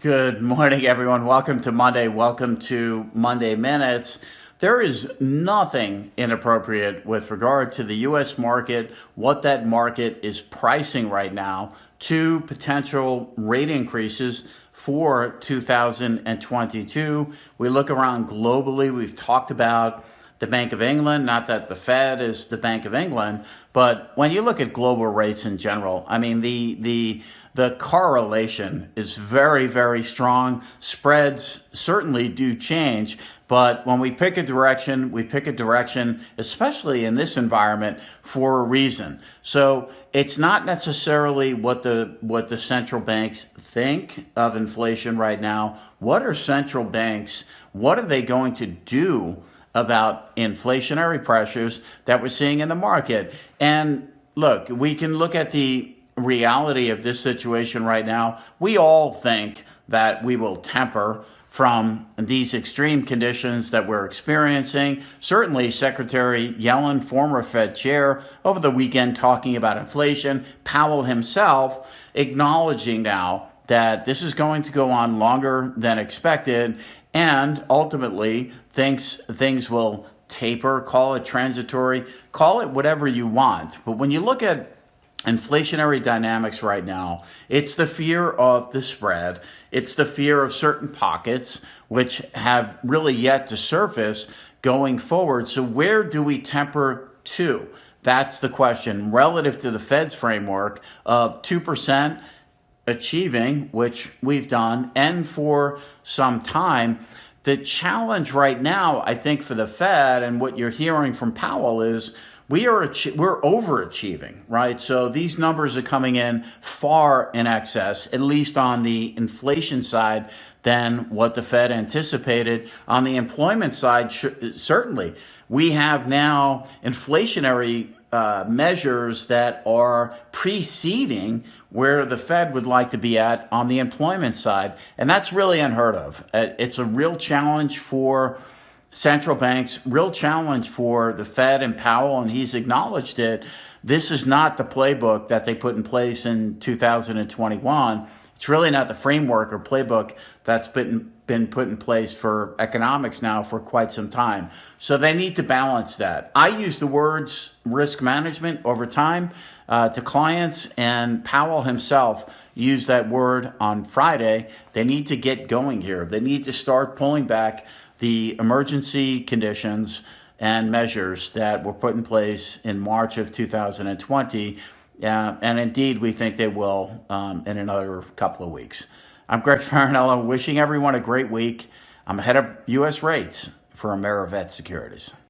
Good morning, everyone. Welcome to Monday. Welcome to Monday Minutes. There is nothing inappropriate with regard to the U.S. market, what that market is pricing right now to potential rate increases for 2022. We look around globally. We've talked about the Bank of England, not that the Fed is the Bank of England, but when you look at global rates in general, I mean, the correlation is very, very strong. Spreads certainly do change, but when we pick a direction, especially in this environment, for a reason. So it's not necessarily what the central banks think of inflation right now. What are central banks? What are they going to do about inflationary pressures that we're seeing in the market? And look, we can look at the reality of this situation right now. We all think that we will temper from these extreme conditions that we're experiencing. Certainly, Secretary Yellen, former Fed chair, over the weekend talking about inflation. Powell himself acknowledging now that this is going to go on longer than expected, and ultimately things will taper, call it transitory, call it whatever you want. But when you look at inflationary dynamics right now, it's the fear of the spread. It's the fear of certain pockets, which have really yet to surface going forward. So where do we temper to? That's the question relative to the Fed's framework of 2% achieving, which we've done, and for some time. The challenge right now, I think, for the Fed and what you're hearing from Powell is we're overachieving, right? So these numbers are coming in far in excess, at least on the inflation side, than what the Fed anticipated. On the employment side, certainly, we have now inflationary measures that are preceding where the Fed would like to be at on the employment side. And that's really unheard of. It's a real challenge for central banks, real challenge for the Fed and Powell, and he's acknowledged it. This is not the playbook that they put in place in 2021. It's really not the framework or playbook that's been put in place for economics now for quite some time. So they need to balance that. I use the words risk management over time to clients, and Powell himself used that word on Friday. They need to get going here. They need to start pulling back the emergency conditions and measures that were put in place in March of 2020. And indeed, we think they will in another couple of weeks. I'm Greg Faranello, wishing everyone a great week. I'm ahead of U.S. rates for AmeriVet Securities.